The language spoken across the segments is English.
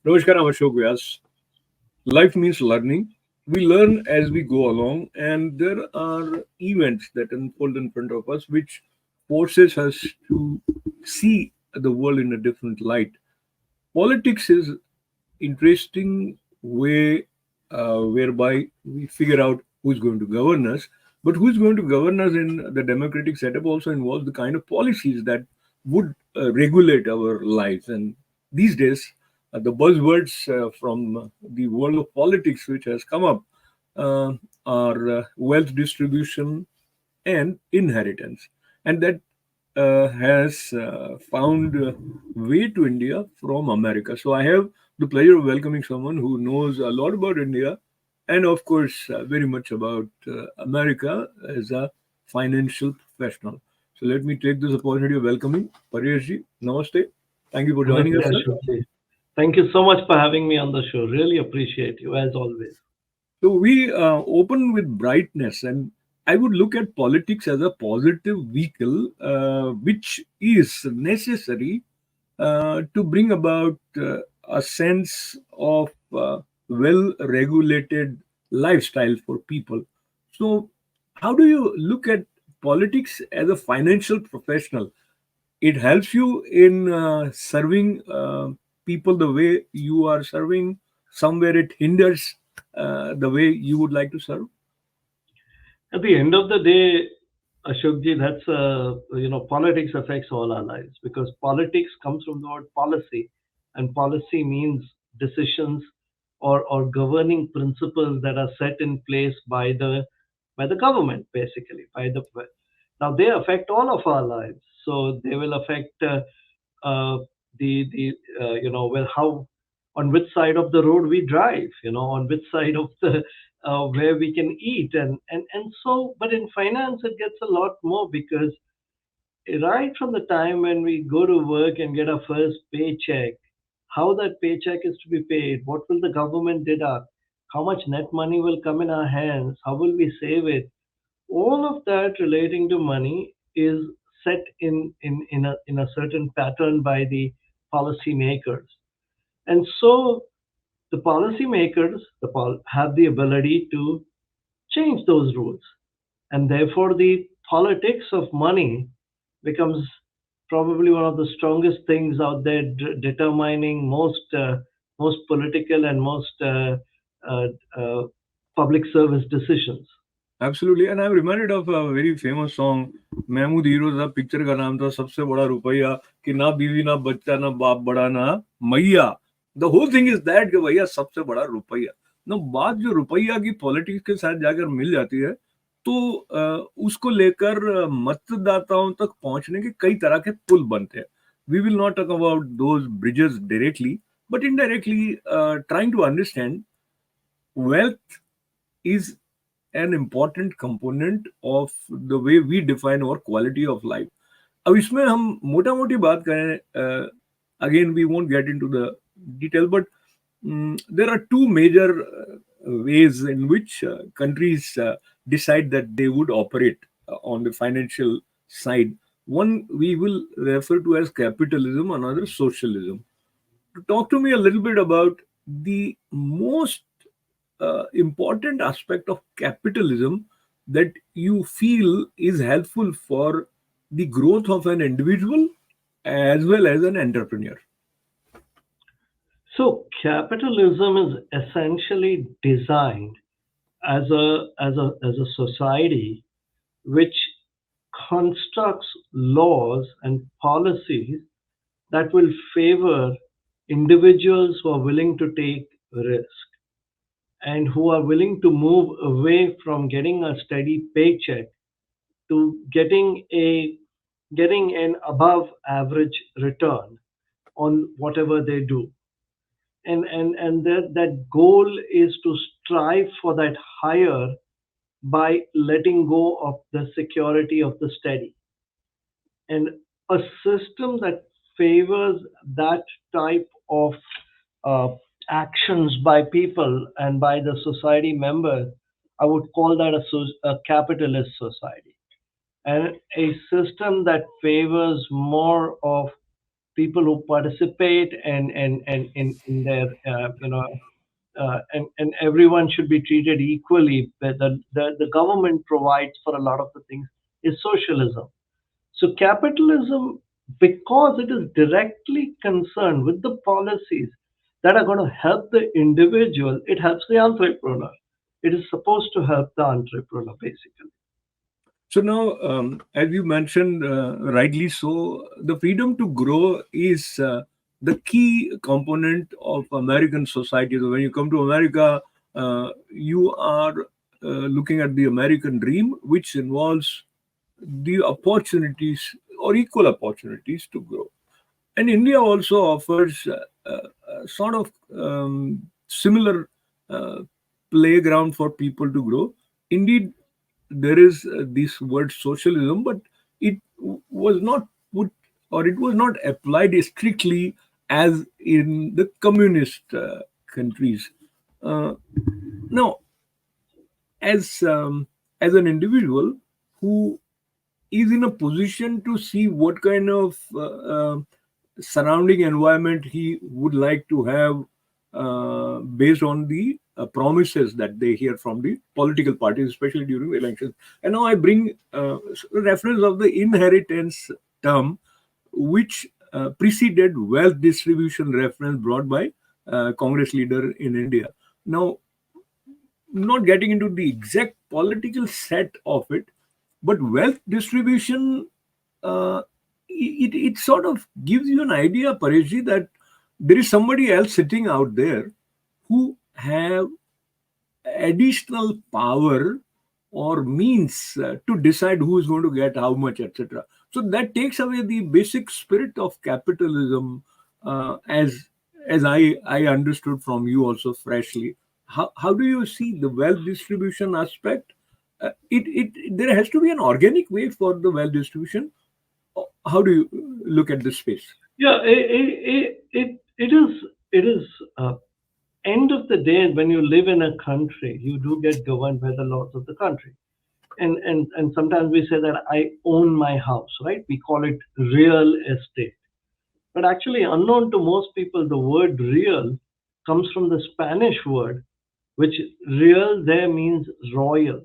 Namaskar, I'm Ashok Vyas. Life means learning. We learn as we go along, and there are events that unfold in front of us which forces us to see the world in a different light. Politics is interesting way whereby we figure out who's going to govern us, but who's going to govern us in the democratic setup also involves the kind of policies that would regulate our lives. And these days, the buzzwords from the world of politics which has come up uh, are wealth distribution and inheritance, and that has found way to India from America. So I have the pleasure of welcoming someone who knows a lot about India, and of course very much about America as a financial professional. So let me take this opportunity of welcoming Paresh ji. Namaste. Thank you for joining Namaste, us, sir. Ashok. Thank you so much for having me on the show. Really appreciate you as always. So we open with brightness, and I would look at politics as a positive vehicle, which is necessary to bring about a sense of well-regulated lifestyle for people. So, how do you look at politics as a financial professional? It helps you in serving people the way you are serving. Somewhere it hinders the way you would like to serve. At the end of the day, Ashokji, that's politics affects all our lives because politics comes from the word policy, and policy means decisions or governing principles that are set in place by the government, basically. Now they affect all of our lives, so they will affect uh, well, how, on which side of the road we drive, on which side of the where we can eat, and so. But in finance it gets a lot more because right from the time when we go to work and get our first paycheck, how that paycheck is to be paid, what will the government deduct, how much net money will come in our hands, how will we save it, all of that relating to money is set in a certain pattern by the policymakers. And so the policymakers have the ability to change those rules. And therefore, the politics of money becomes probably one of the strongest things out there, determining most political and most uh, uh, public service decisions. Absolutely, and I'm reminded of a very famous song, Mehmood hero था, picture का नाम था सबसे बड़ा रुपया, कि ना बीवी ना बच्चा ना बाप बड़ा ना मैया. The whole thing is that कि भैया सबसे बड़ा रुपया. ना बात जो रुपया की पॉलिटिक्स के साथ जाकर मिल जाती है, तो उसको लेकर मतदाताओं तक पहुंचने के कई तरह के पुल बनते हैं. We will not talk about those bridges directly, but indirectly trying to understand wealth is an important component of the way we define our quality of life. अब इसमें हम मोटा मोटी बात करें, again we won't get into the detail, but there are two major ways in which countries decide that they would operate on the financial side. One we will refer to as capitalism, another socialism. Talk to me a little bit about the most important aspect of capitalism that you feel is helpful for the growth of an individual as well as an entrepreneur. So capitalism is essentially designed as a society which constructs laws and policies that will favor individuals who are willing to take risk and who are willing to move away from getting a steady paycheck to getting an above average return on whatever they do. And that goal is to strive for that higher by letting go of the security of the steady. And a system that favors that type of uh, actions by people and by the society members, I would call that a capitalist society. And a system that favors more of people who participate and in their and everyone should be treated equally. But the government provides for a lot of the things is socialism. So capitalism, because it is directly concerned with the policies that are going to help the individual, it helps the entrepreneur. It is supposed to help the entrepreneur basically. So now, as you mentioned rightly so, the freedom to grow is the key component of American society. So when you come to America, you are looking at the American dream, which involves the opportunities or equal opportunities to grow. And India also offers sort of similar uh, playground for people to grow. Indeed, there is this word socialism, but it was not put or it was not applied strictly as in the communist countries. Uh, Now, as an individual who is in a position to see what kind of surrounding environment he would like to have based on the promises that they hear from the political parties, especially during the elections. And now I bring reference of the inheritance term, which preceded wealth distribution reference brought by Congress leader in India. Now, not getting into the exact political set of it, but wealth distribution, uh, it sort of gives you an idea, Pareshji, that there is somebody else sitting out there who have additional power or means to decide who is going to get how much, etc. So that takes away the basic spirit of capitalism, as I understood from you also freshly. How do you see the wealth distribution aspect? It there has to be an organic way for the wealth distribution. How do you look at this space? Yeah, it is end of the day when you live in a country, you do get governed by the laws of the country. And sometimes we say that I own my house, right? We call it real estate. But actually, unknown to most people, the word real comes from the Spanish word, which real there means royal.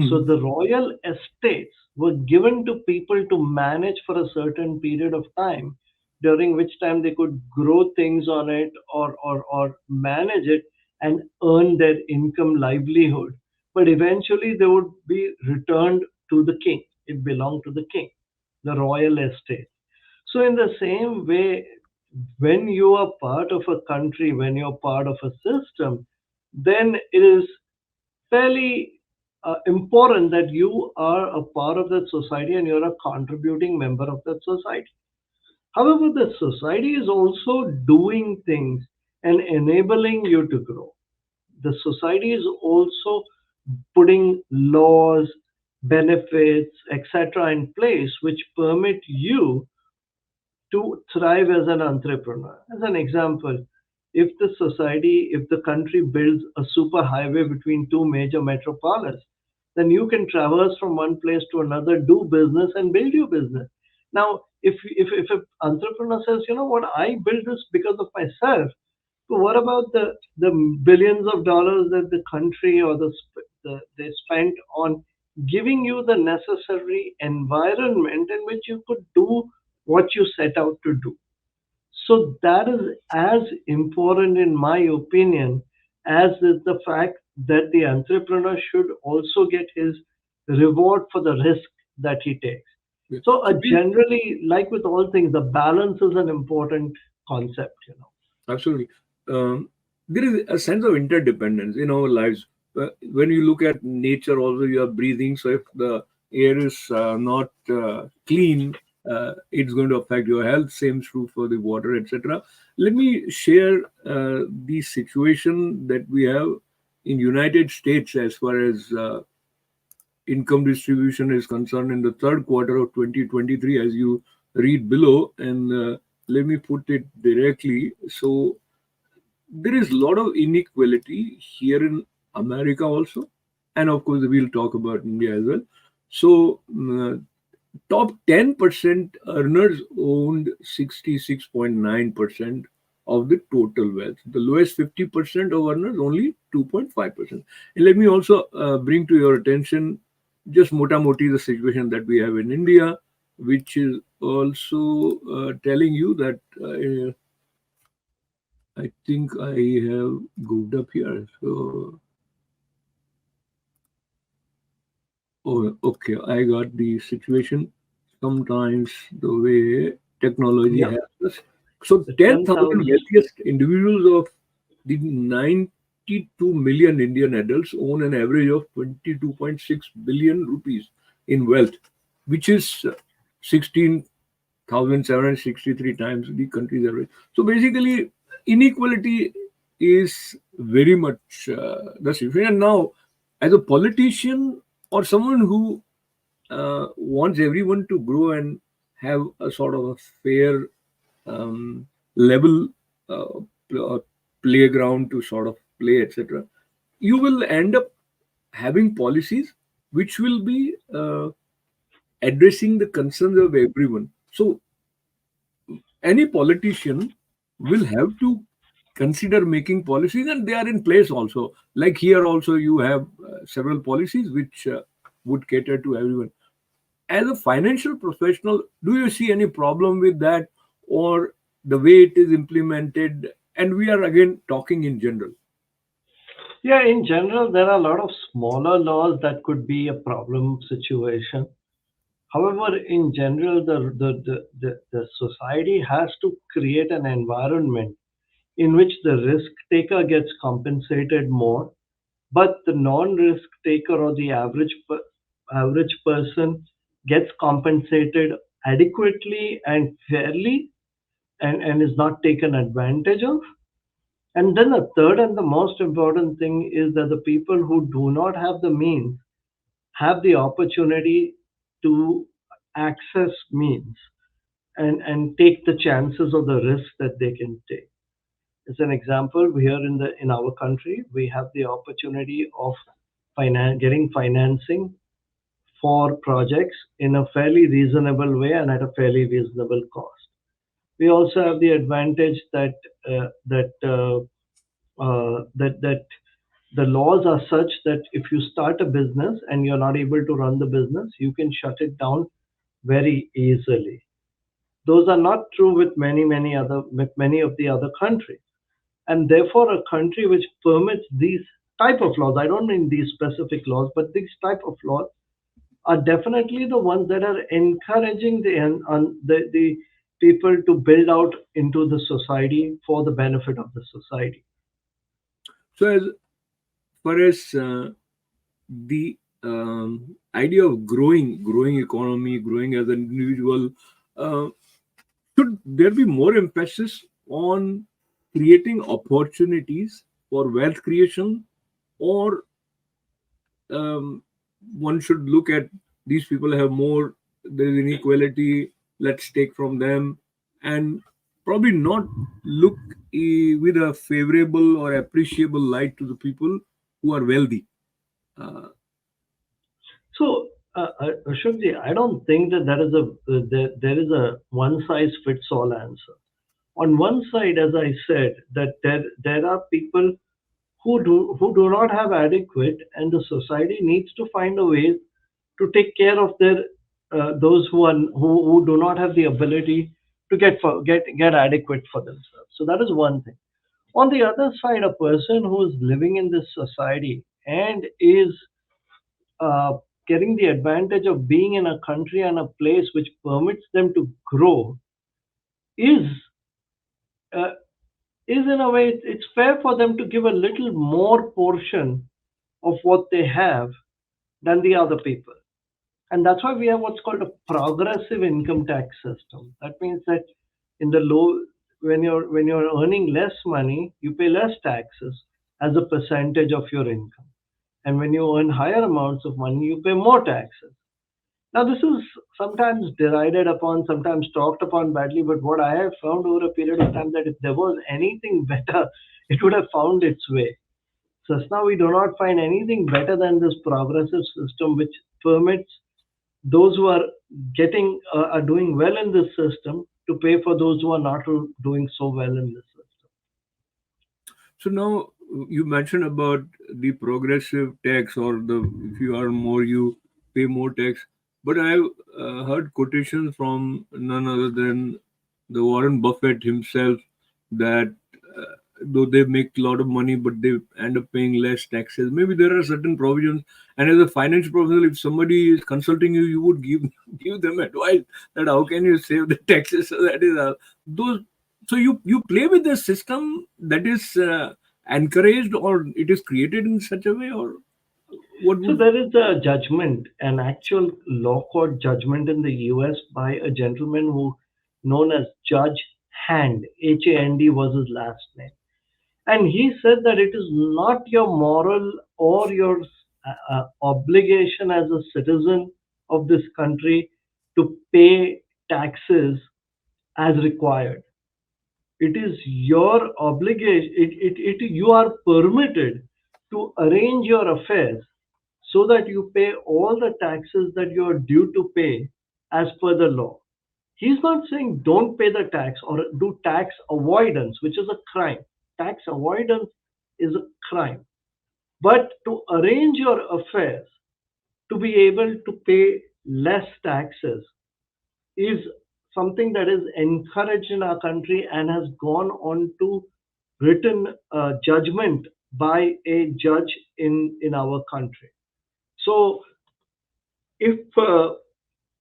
So Hmm. the royal estates were given to people to manage for a certain period of time, during which time they could grow things on it or manage it and earn their income livelihood. But eventually they would be returned to the king. It belonged to the king, the royal estate. So in the same way, when you are part of a country, when you're part of a system, then it is fairly important that you are a part of that society and you're a contributing member of that society. However, the society is also doing things and enabling you to grow. The society is also putting laws, benefits, etc., in place which permit you to thrive as an entrepreneur. As an example, if the country builds a super highway between two major metropolis, then you can traverse from one place to another, do business, and build your business. Now, if an entrepreneur says, you know what, I built this because of myself, so what about the billions of dollars that the country or they spent on giving you the necessary environment in which you could do what you set out to do? So that is as important, in my opinion, as is the fact that the entrepreneur should also get his reward for the risk that he takes. Yeah. So So generally, like with all things, the balance is an important concept, you know. absolutely. There is a sense of interdependence in our lives. When you look at nature, also you are breathing. So if the air is not clean, it's going to affect your health. Same is true for the water, etc. Let me share the situation that we have in United States as far as income distribution is concerned in the third quarter of 2023, as you read below. And let me put it directly. So there is a lot of inequality here in America also, and of course we'll talk about India as well. So Top 10% earners owned 66.9% of the total wealth. The lowest 50% of earners only 2.5%. And let me also bring to your attention just mota moti the situation that we have in India, which is also telling you that I think I have goofed up here. So, oh, okay, I got the situation. Sometimes the way technology Yeah, has us. So, the 10,000 10,000. wealthiest individuals of the 92 million Indian adults own an average of 22.6 billion rupees in wealth, which is 16,763 times the country's average. So, basically, inequality is very much the situation. And now, as a politician or someone who wants everyone to grow and have a sort of a fair level playground to sort of play, etc., you will end up having policies which will be addressing the concerns of everyone. So, any politician will have to consider making policies, and they are in place also. Like here, also, you have several policies which would cater to everyone. As a financial professional, do you see any problem with that, or the way it is implemented? And we are again talking in general. Yeah, in general, there are a lot of smaller laws that could be a problem situation. However, in general, the society has to create an environment in which the risk taker gets compensated more, but the non-risk taker or the average person gets compensated adequately and fairly, and is not taken advantage of. And then the third and the most important thing is that the people who do not have the means have the opportunity to access means and take the chances of the risk that they can take. As an example, here in our country, we have the opportunity of getting financing for projects in a fairly reasonable way and at a fairly reasonable cost. We also have the advantage that uh, that uh, that the laws are such that if you start a business and you're not able to run the business, you can shut it down very easily. Those are not true with many of the other countries, and therefore a country which permits these type of laws, I don't mean these specific laws, but these type of laws are definitely the ones that are encouraging the people to build out into the society for the benefit of the society. So, as far as the idea of growing economy, growing as an individual, uh, should there be more emphasis on creating opportunities for wealth creation, or um, one should look at these people have more, there is inequality, let's take from them, and probably not look with a favorable or appreciable light to the people who are wealthy. uh, So, Ashokji, I don't think that there is a one size fits all answer. On one side, as I said, that there are people who do not have adequate, and the society needs to find a way to take care of their those who do not have the ability to get adequate for themselves. So that is one thing. On the other side, a person who is living in this society and is uh, getting the advantage of being in a country and a place which permits them to grow is uh, is in a way it's fair for them to give a little more portion of what they have than the other people. And that's why we have what's called a progressive income tax system. That means that in the low when you're earning less money, you pay less taxes as a percentage of your income. And when you earn higher amounts of money, you pay more taxes. Now, this is sometimes derided upon, sometimes talked upon badly, but what I have found over a period of time that if there was anything better, it would have found its way. So now we do not find anything better than this progressive system which permits those who are getting are doing well in this system to pay for those who are not doing so well in this system. So now you mentioned about the progressive tax, or the if you earn more, you pay more tax. But I've heard quotations from none other than the Warren Buffett himself that though they make a lot of money, but they end up paying less taxes. Maybe there are certain provisions. And as a financial professional, if somebody is consulting you, you would give give them advice that how can you save the taxes. So that is those. So you play with the system that is encouraged, or it is created in such a way, or what So would. there is a judgment, an actual law court judgment in the US by a gentleman who known as Judge Hand, Hand was his last name. And he said that it is not your moral or your obligation as a citizen of this country to pay taxes as required. It is your obligation, you are permitted to arrange your affairs so that you pay all the taxes that you are due to pay as per the law. He's not saying don't pay the tax or do tax avoidance, which is a crime. Tax avoidance is a crime. But to arrange your affairs to be able to pay less taxes is something that is encouraged in our country and has gone on to written judgment by a judge in our country. So if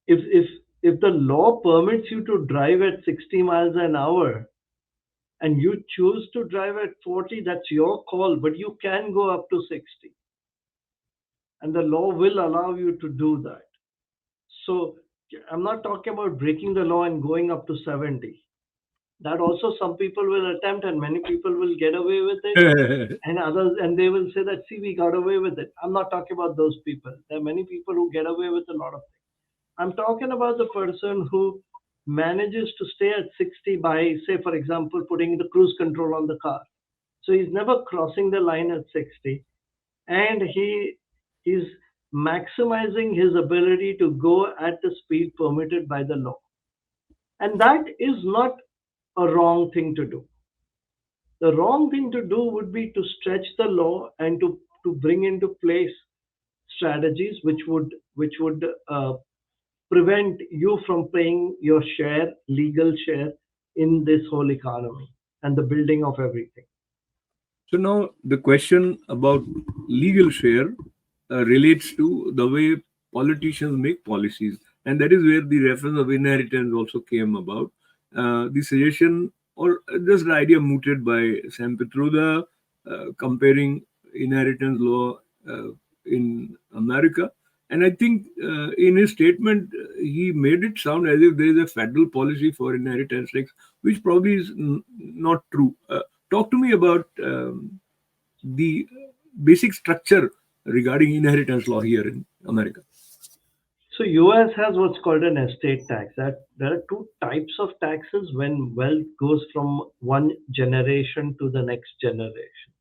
if if the law permits you to drive at 60 miles an hour and you choose to drive at 40, that's your call, but you can go up to 60, and the law will allow you to do that. So I'm not talking about breaking the law and going up to 70. That also some people will attempt, and many people will get away with it, and others, and they will say that, see, we got away with it. I'm not talking about those people. There are many people who get away with a lot of things. I'm talking about the person who manages to stay at 60 by, say, for example, putting the cruise control on the car. So he's never crossing the line at 60, and he is maximizing his ability to go at the speed permitted by the law. And that is not a wrong thing to do. The wrong thing to do would be to stretch the law and to bring into place strategies which would prevent you from paying your share, legal share, in this whole economy and the building of everything. So now the question about legal share relates to the way politicians make policies, and that is where the reference of inheritance also came about. The suggestion, or just the idea mooted by Sam Petruda, comparing inheritance law in America. And I think in his statement, he made it sound as if there is a federal policy for inheritance tax, which probably is not true. Talk to me about the basic structure regarding inheritance law here in America. So US has what's called an estate tax. That there are two types of taxes when wealth goes from one generation to the next generation.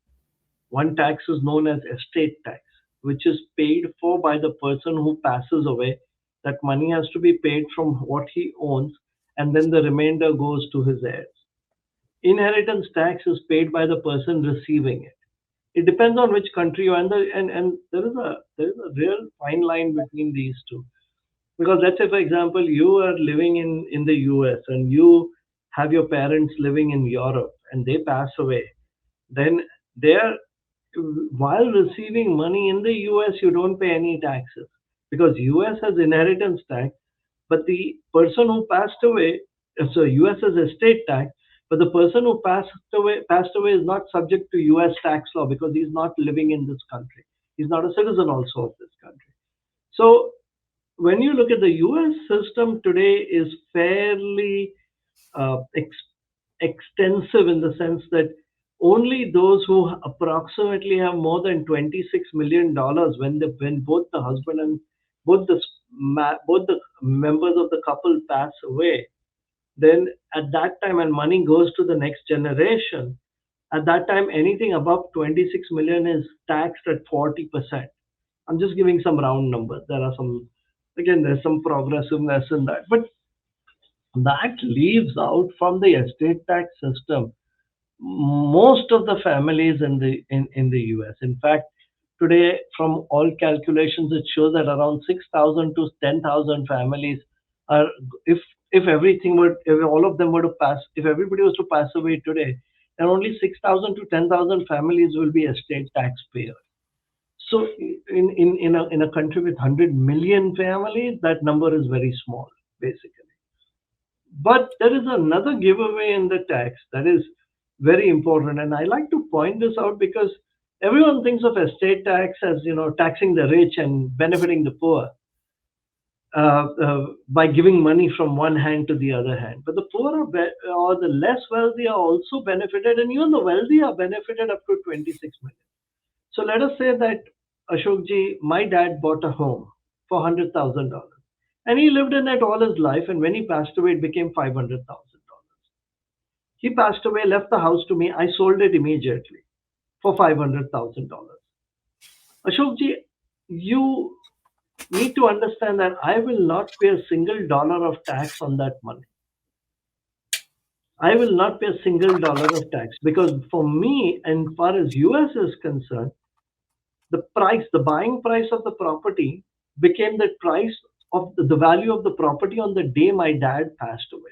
One tax is known as estate tax, which is paid for by the person who passes away. That money has to be paid from what he owns, and then the remainder goes to his heirs. Inheritance tax is paid by the person receiving it. It depends on which country you're in, and there is a real fine line between these two. Because let's say, for example, you are living in the US and you have your parents living in Europe and they pass away, then they are, while receiving money in the US, you don't pay any taxes because US has inheritance tax, but the person who passed away, so US has estate tax, but the person who passed away is not subject to US tax law because he's not living in this country. He's not a citizen also of this country. So when you look at the US system today is fairly uh, ex- extensive in the sense that only those who approximately have more than $26 million when both the husband and both the members of the couple pass away, then at that time, and money goes to the next generation, at that time anything above 26 million is taxed at 40%. I'm just giving some round numbers. There are some, Again, there's some progressiveness in that, but that leaves out from the estate tax system most of the families in the US. In fact, today from all calculations, it shows that around 6,000 to 10,000 families are, if if everything were, if all of them were to pass, if everybody was to pass away today, then only 6,000 to 10,000 families will be estate taxpayers. So in a country with 100 million families, that number is very small, basically. But there is another giveaway in the tax that is very important, and I like to point this out because everyone thinks of estate tax as, taxing the rich and benefiting the poor by giving money from one hand to the other hand. But the poor or the less wealthy are also benefited, and even the wealthy are benefited up to 26 million. So let us say that Ashokji, my dad bought a home for $100,000, and he lived in it all his life. And when he passed away, it became $500,000. He passed away, left the house to me. I sold it immediately for $500,000. Ashokji, you need to understand that I will not pay a single dollar of tax on that money. I will not pay a single dollar of tax because for me, and far as US is concerned, the buying price of the property became the price of the value of the property on the day my dad passed away.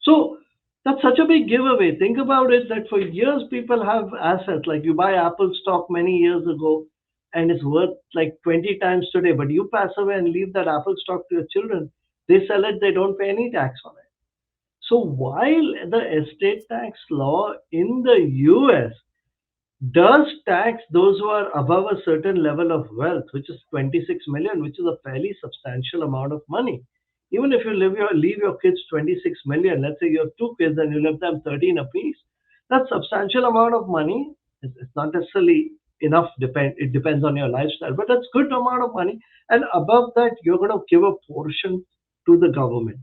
So that's such a big giveaway. Think about it that for years people have assets, like you buy Apple stock many years ago and it's worth like 20 times today, but you pass away and leave that Apple stock to your children. They sell it, they don't pay any tax on it. So while the estate tax law in the US does tax those who are above a certain level of wealth, which is 26 million, which is a fairly substantial amount of money. Even if you leave your kids 26 million, let's say you have two kids and you leave them 13 apiece, that's substantial amount of money. It's not necessarily enough. It depends on your lifestyle, but that's good amount of money. And above that, you're going to give a portion to the government.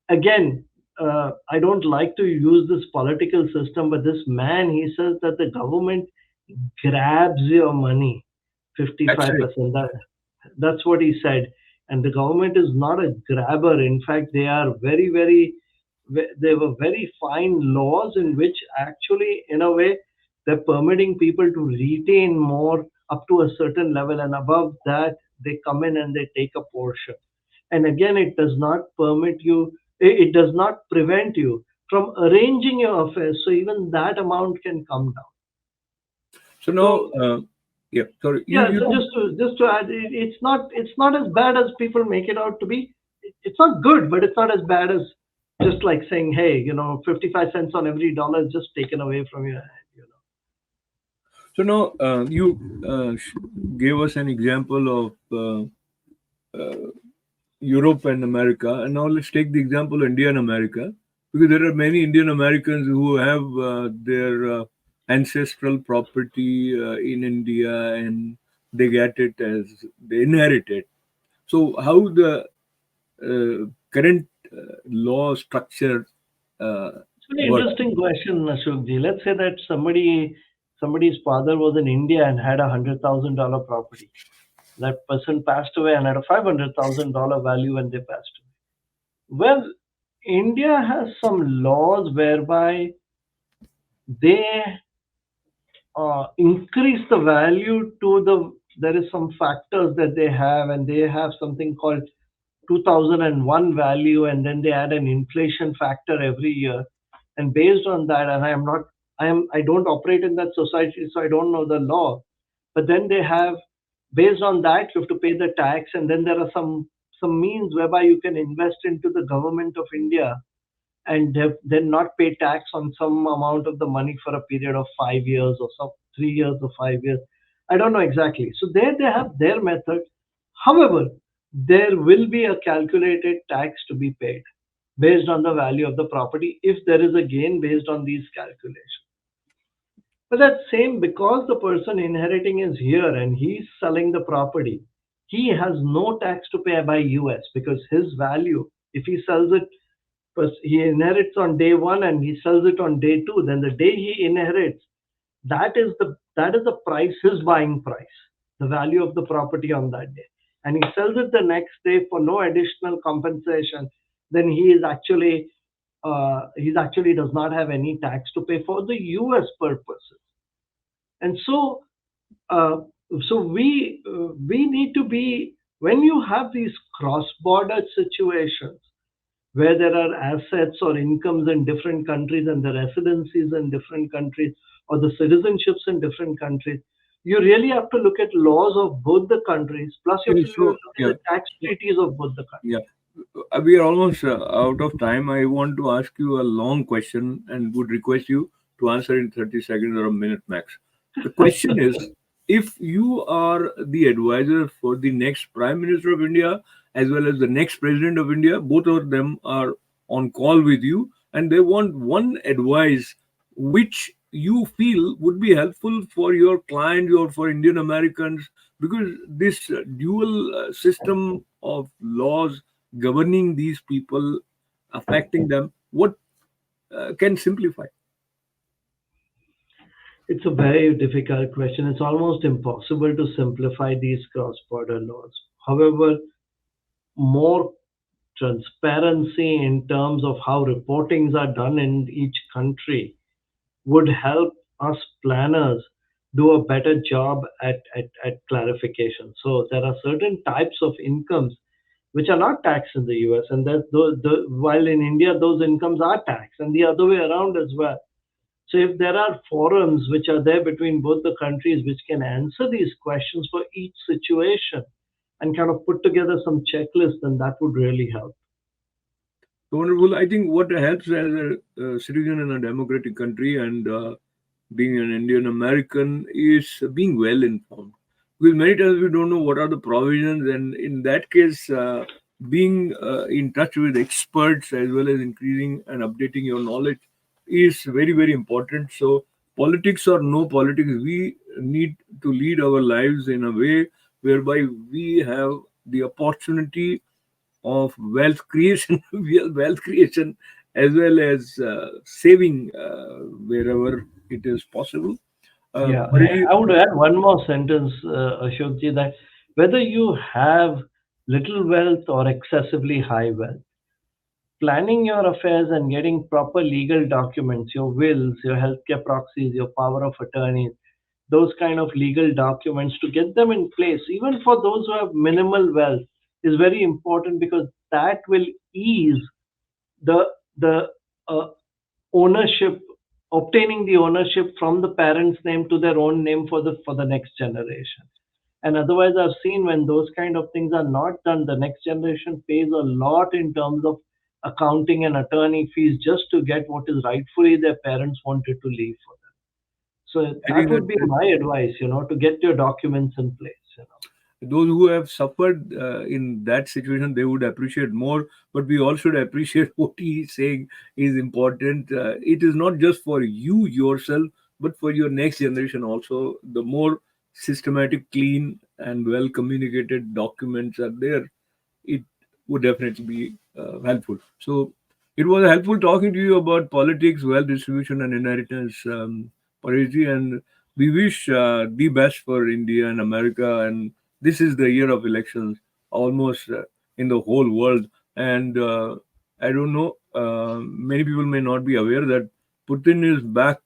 Again, I don't like to use this political system, but this man, he says that the government grabs your money That's right. 55%. That's what he said. And the government is not a grabber. In fact, they are they were very fine laws in which actually, in a way, they're permitting people to retain more up to a certain level. And above that, they come in and they take a portion. And again, it does not permit you, it does not prevent you from arranging your affairs. So even that amount can come down. So now, So yeah, sorry, yeah, you so know, just to add, it's not as bad as people make it out to be. It's not good, but it's not as bad as just like saying, hey, 55 cents on every dollar is just taken away from your hand. so now you gave us an example of Europe and America, and now let's take the example India and America, because there are many Indian Americans who have their ancestral property in India, and they get it as they inherit it. So, how the current law structure uh, It's a very works? interesting question, Ashokji. Let's say that somebody's father was in India and had $100,000 property. That person passed away and had a $500,000 value when they passed away. Well, India has some laws whereby they increase the value to there is some factors that they have, and they have something called 2001 value, and then they add an inflation factor every year. And based on that, and I don't operate in that society, so I don't know the law. But then they have, based on that, you have to pay the tax, and then there are some means whereby you can invest into the government of India and then not pay tax on some amount of the money for a period of 5 years or some 3 years or 5 years. I don't know exactly. So there they have their method. However, there will be a calculated tax to be paid based on the value of the property if there is a gain based on these calculations. But that same, because the person inheriting is here and he's selling the property, he has no tax to pay by US because his value, if he sells it, first he inherits on day one and he sells it on day two, then the day he inherits, that is the price, his buying price, the value of the property on that day. and he sells it the next day for no additional compensation, then he's actually does not have any tax to pay for the U.S. purposes. And uh, we need to be, when you have these cross-border situations where there are assets or incomes in different countries and the residencies in different countries or the citizenships in different countries, you really have to look at laws of both the countries. Plus, you have Okay, to so look at yeah, the tax so, treaties of both the countries. yeah. We are almost out of time. I want to ask you a long question and would request you to answer in 30 seconds or a minute max. The question is, if you are the advisor for the next Prime Minister of India as well as the next President of India, both of them are on call with you and they want one advice which you feel would be helpful for your clients or for Indian Americans, because this dual system of laws governing these people, affecting them, what can simplify? It's a very difficult question. It's almost impossible to simplify these cross-border laws. However, more transparency in terms of how reportings are done in each country would help us planners do a better job at clarification. So there are certain types of incomes which are not taxed in the US, and while in India those incomes are taxed, and the other way around as well. So if there are forums which are there between both the countries which can answer these questions for each situation and kind of put together some checklists, then that would really help. So wonderful. I think what helps as a citizen in a democratic country and being an Indian American is being well informed. Because many times we don't know what are the provisions, and in that case, being in touch with experts as well as increasing and updating your knowledge is very, very important. So, politics or no politics, we need to lead our lives in a way whereby we have the opportunity of wealth creation, wealth creation, as well as saving wherever it is possible. Yeah, Paresh, I would add one more sentence, Ashokji, that whether you have little wealth or excessively high wealth, planning your affairs and getting proper legal documents, your wills, your healthcare proxies, your power of attorney, those kind of legal documents, to get them in place, even for those who have minimal wealth, is very important, because that will ease the uh, ownership, obtaining the ownership from the parents' name to their own name for the next generation. And otherwise, I've seen when those kind of things are not done, the next generation pays a lot in terms of accounting and attorney fees just to get what is rightfully their parents wanted to leave for them. So I that think would be that my advice, to get your documents in place. those who have suffered in that situation, they would appreciate more, but we all should appreciate what he is saying is important. It is not just for you yourself, but for your next generation also. The more systematic, clean and well communicated documents are there, it would definitely be helpful. So it was helpful talking to you about politics, wealth distribution, and inheritance, Pariji, and we wish the best for India and America. And this is the year of elections, almost in the whole world. And I don't know, many people may not be aware that Putin is back.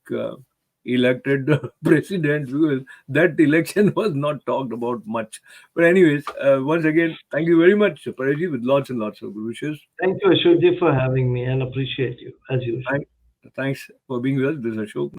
Elected president, because that election was not talked about much. But anyways, once again, thank you very much, Paresh, with lots and lots of good wishes. Thank you, Ashokji, for having me, and appreciate you as usual. Thank, thanks for being with us. This is Ashok.